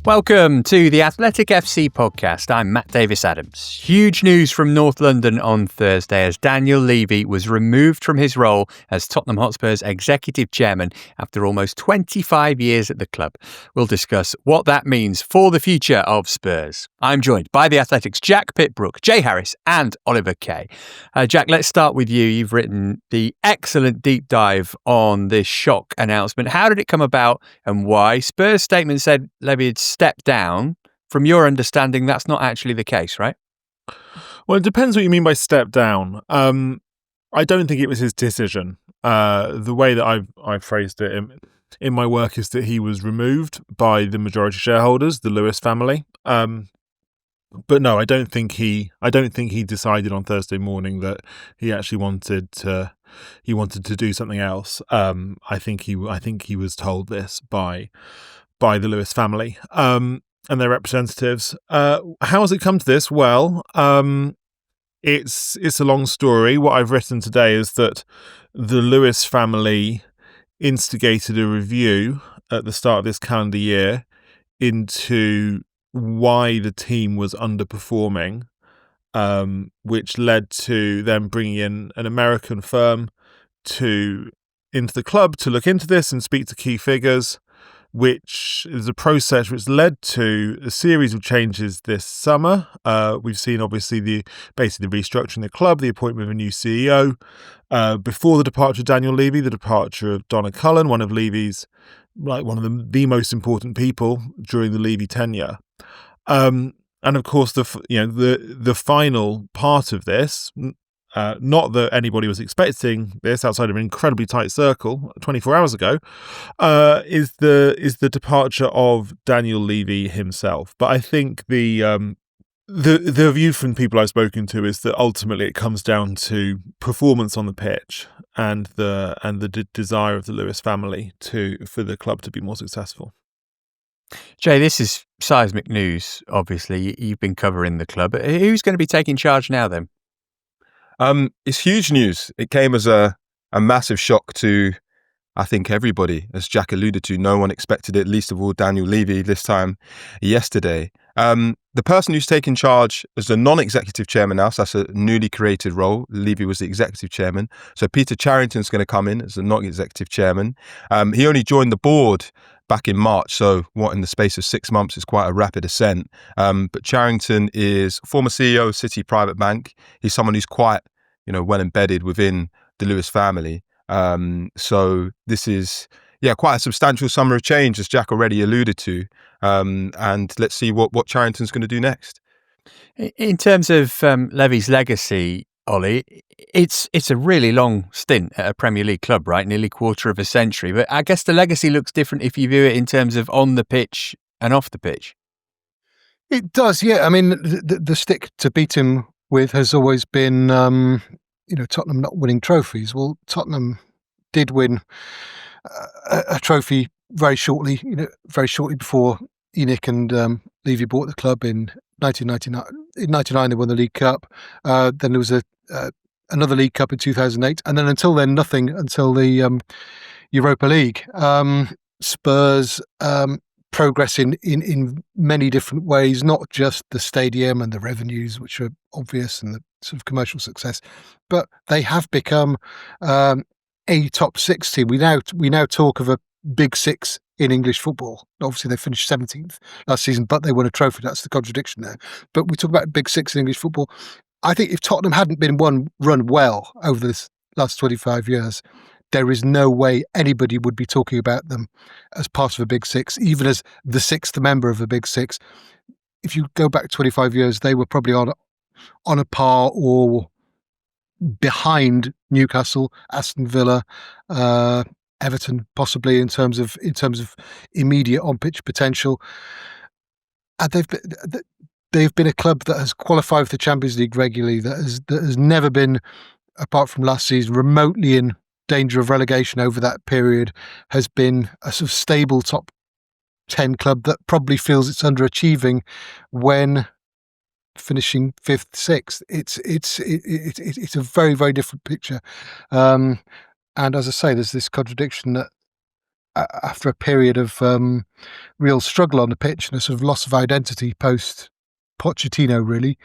Welcome to the Athletic FC podcast. I'm Matt Davies-Adams. Huge news from North London on Thursday as Daniel Levy was removed from his role as Tottenham Hotspur's executive chairman after almost 25 years at the club. We'll discuss what that means for the future of Spurs. I'm joined by the Athletic's Jack Pitt-Brooke, Jay Harris and Oliver Kay. Jack, let's start with you. You've written the excellent deep dive on this shock announcement. How did it come about and why? Spurs' statement said Levy had stepped down. From your understanding, that's not actually the case, right? Well, it depends what you mean by step down. I don't think it was his decision. The way that I've phrased it in my work is that he was removed by the majority shareholders, the Lewis family. But no, I don't think he decided on Thursday morning that he actually wanted to do something else. I think he was told this by the Lewis family and their representatives. How has it come to this? Well, it's a long story. What I've written today is that the Lewis family instigated a review at the start of this calendar year into why the team was underperforming, which led to them bringing in an American firm into the club to look into this and speak to key figures, which is a process which led to a series of changes this summer. We've seen, obviously, the restructuring the club, the appointment of a new CEO. Before the departure of Daniel Levy, the departure of Donna Cullen, one of the most important people during the Levy tenure. And of course, the final part of this, not that anybody was expecting this outside of an incredibly tight circle 24 hours ago, is the departure of Daniel Levy himself. But I think the view from people I've spoken to is that ultimately it comes down to performance on the pitch and the desire of the Lewis family for the club to be more successful. Jay, this is seismic news, obviously. You've been covering the club. Who's going to be taking charge now then? It's huge news. It came as a massive shock to, I think, everybody. As Jack alluded to, no one expected it, least of all Daniel Levy this time yesterday. The person who's taking charge is the non-executive chairman now, so that's a newly created role. Levy was the executive chairman. So Peter Charrington's going to come in as the non-executive chairman. He only joined the board back in March, so what, in the space of 6 months is quite a rapid ascent. But Charrington is former CEO of City Private Bank. He's someone who's quite, well embedded within the Lewis family. So this is, quite a substantial summer of change, as Jack already alluded to. And let's see what Charrington's going to do next. In terms of Levy's legacy, Ollie, it's a really long stint at a Premier League club, right? Nearly quarter of a century. But I guess the legacy looks different if you view it in terms of on the pitch and off the pitch. It does, yeah. I mean, the stick to beat him with has always been, Tottenham not winning trophies. Well, Tottenham did win a trophy very shortly before Enoch and Levy bought the club in 1999. In 1999, they won the League Cup. Then there was another League Cup in 2008. And then until then, nothing until the Europa League. Spurs progress in many different ways, not just the stadium and the revenues, which are obvious, and the sort of commercial success, but they have become a top six team. We now talk of a big six in English football. Obviously, they finished 17th last season, but they won a trophy. That's the contradiction there. But we talk about big six in English football. I think if Tottenham hadn't been run well over this last 25 years, there is no way anybody would be talking about them as part of a big six, even as the sixth member of a big six. If you go back 25 years, they were probably on a par or behind Newcastle, Aston Villa, Everton, possibly in terms of immediate on pitch potential. And they've been a club that has qualified for the Champions League regularly, that has never been, apart from last season, remotely in danger of relegation over that period, has been a sort of stable top 10 club that probably feels it's underachieving when finishing 5th, 6th. It's a very, very different picture. And as I say, there's this contradiction that after a period of real struggle on the pitch and a sort of loss of identity post Pochettino, really,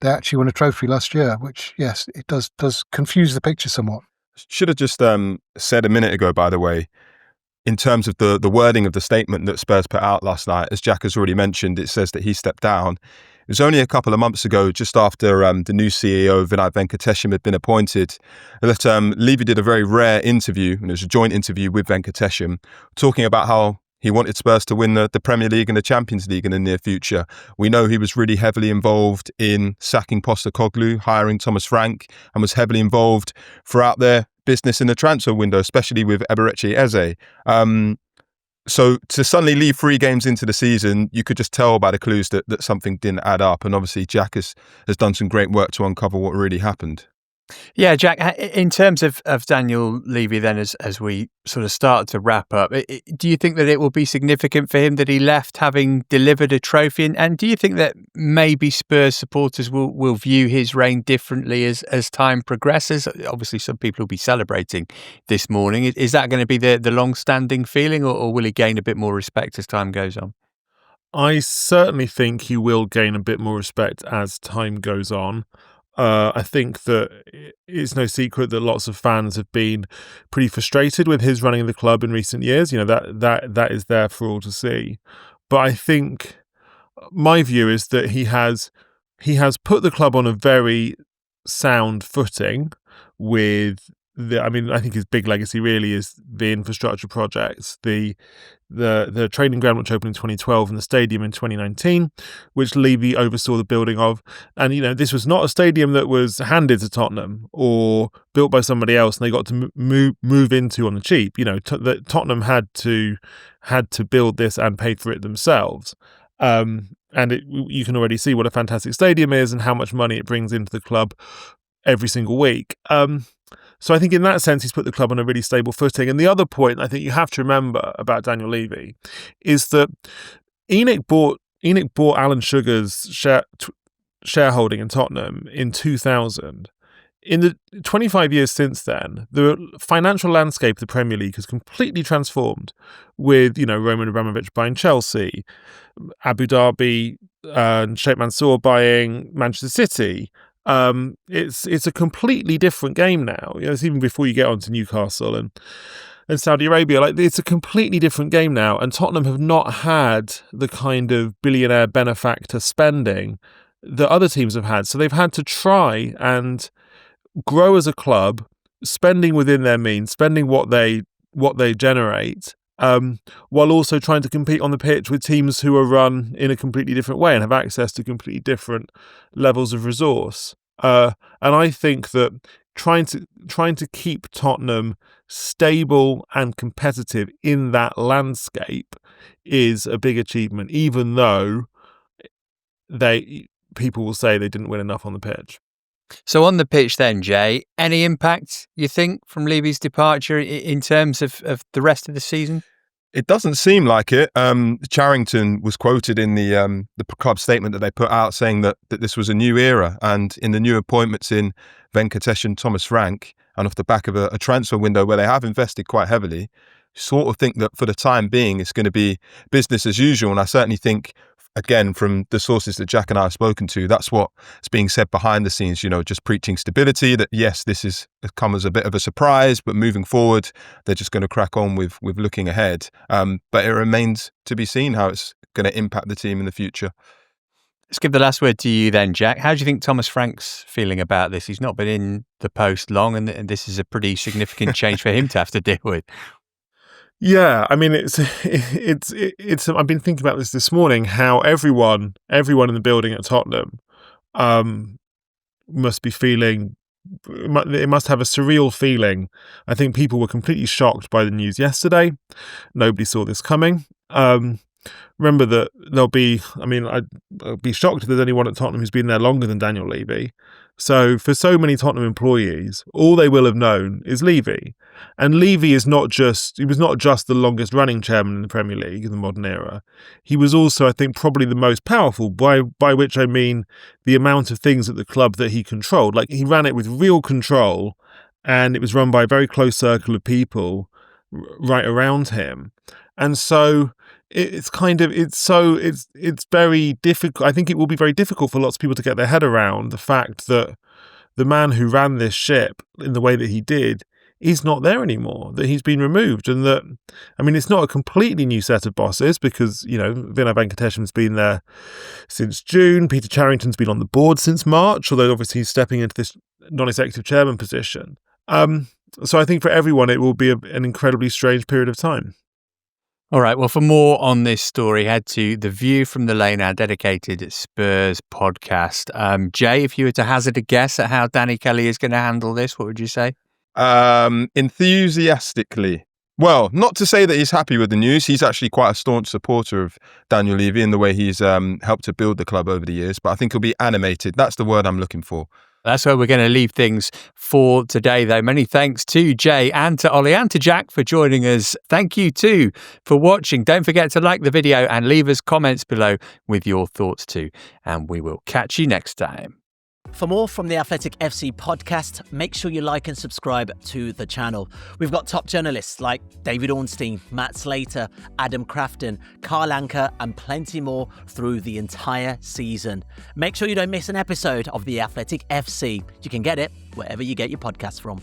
they actually won a trophy last year, which, yes, it does confuse the picture somewhat. Should have just said a minute ago, by the way, in terms of the wording of the statement that Spurs put out last night, as Jack has already mentioned, it says that he stepped down. It was only a couple of months ago, just after the new CEO, Vinay Venkatesham, had been appointed, that Levy did a very rare interview, and it was a joint interview with Venkatesham, talking about how he wanted Spurs to win the Premier League and the Champions League in the near future. We know he was really heavily involved in sacking Postecoglou, hiring Thomas Frank, and was heavily involved throughout their business in the transfer window, especially with Eberechi Eze. So to suddenly leave 3 games into the season, you could just tell by the clues that something didn't add up. And obviously Jack has done some great work to uncover what really happened. Yeah, Jack, in terms of Daniel Levy then, as we sort of start to wrap up, do you think that it will be significant for him that he left having delivered a trophy? And do you think that maybe Spurs supporters will view his reign differently as time progresses? Obviously, some people will be celebrating this morning. Is that going to be the long-standing feeling, or will he gain a bit more respect as time goes on? I certainly think he will gain a bit more respect as time goes on. I think that it's no secret that lots of fans have been pretty frustrated with his running the club in recent years. You know, that is there for all to see. But I think my view is that he has put the club on a very sound footing with I think his big legacy really is the infrastructure projects, the training ground which opened in 2012 and the stadium in 2019, which Levy oversaw the building of. And, you know, this was not a stadium that was handed to Tottenham or built by somebody else and they got to move into on the cheap. You know, Tottenham had to build this and pay for it themselves. And you can already see what a fantastic stadium is and how much money it brings into the club every single week. So I think in that sense, he's put the club on a really stable footing. And the other point I think you have to remember about Daniel Levy is that ENIC bought Alan Sugar's shareholding in Tottenham in 2000. In the 25 years since then, the financial landscape of the Premier League has completely transformed with, you know, Roman Abramovich buying Chelsea, Abu Dhabi and Sheikh Mansour buying Manchester City. It's a completely different game now. You know, it's even before you get onto Newcastle and Saudi Arabia. Like, it's a completely different game now, and Tottenham have not had the kind of billionaire benefactor spending that other teams have had. So they've had to try and grow as a club, spending within their means, spending what they generate, while also trying to compete on the pitch with teams who are run in a completely different way and have access to completely different levels of resource. And I think that trying to keep Tottenham stable and competitive in that landscape is a big achievement, even though people will say they didn't win enough on the pitch. So on the pitch then, Jay, any impact, you think, from Levy's departure in terms of the rest of the season? It doesn't seem like it. Charrington was quoted in the club statement that they put out saying that this was a new era, and in the new appointments in Venkatesham, Thomas Frank, and off the back of a transfer window where they have invested quite heavily, sort of think that for the time being it's going to be business as usual. And I certainly think, again, from the sources that Jack and I have spoken to, that's what's being said behind the scenes, you know, just preaching stability, that yes, this has come as a bit of a surprise, but moving forward, they're just going to crack on with looking ahead. But it remains to be seen how it's going to impact the team in the future. Let's give the last word to you then, Jack. How do you think Thomas Frank's feeling about this? He's not been in the post long, and this is a pretty significant change for him to have to deal with. Yeah, I mean, it's. I've been thinking about this morning. How everyone in the building at Tottenham, must be feeling. It must have a surreal feeling. I think people were completely shocked by the news yesterday. Nobody saw this coming. Remember that there'll be. I mean, I'd be shocked if there's anyone at Tottenham who's been there longer than Daniel Levy. So for so many Tottenham employees, all they will have known is Levy. And Levy was not just the longest running chairman in the Premier League in the modern era. He was also, I think, probably the most powerful, by which I mean the amount of things at the club that he controlled. Like, he ran it with real control, and it was run by a very close circle of people right around him. And so it's very difficult. I think it will be very difficult for lots of people to get their head around the fact that the man who ran this ship in the way that he did is not there anymore, that he's been removed. And that, I mean, it's not a completely new set of bosses because, Vinay Venkatesham's been there since June. Peter Charrington's been on the board since March, although obviously he's stepping into this non-executive chairman position. So I think for everyone, it will be an incredibly strange period of time. All right. Well, for more on this story, head to The View from the Lane, our dedicated Spurs podcast. Jay, if you were to hazard a guess at how Danny Kelly is going to handle this, what would you say? Enthusiastically. Well, not to say that he's happy with the news. He's actually quite a staunch supporter of Daniel Levy in the way he's helped to build the club over the years. But I think he'll be animated. That's the word I'm looking for. That's where we're going to leave things for today, though. Many thanks to Jay and to Ollie and to Jack for joining us. Thank you too for watching. Don't forget to like the video and leave us comments below with your thoughts too. And we will catch you next time. For more from the Athletic FC podcast, make sure you like and subscribe to the channel. We've got top journalists like David Ornstein, Matt Slater, Adam Crafton, Carl Anker, and plenty more through the entire season. Make sure you don't miss an episode of the Athletic FC. You can get it wherever you get your podcasts from.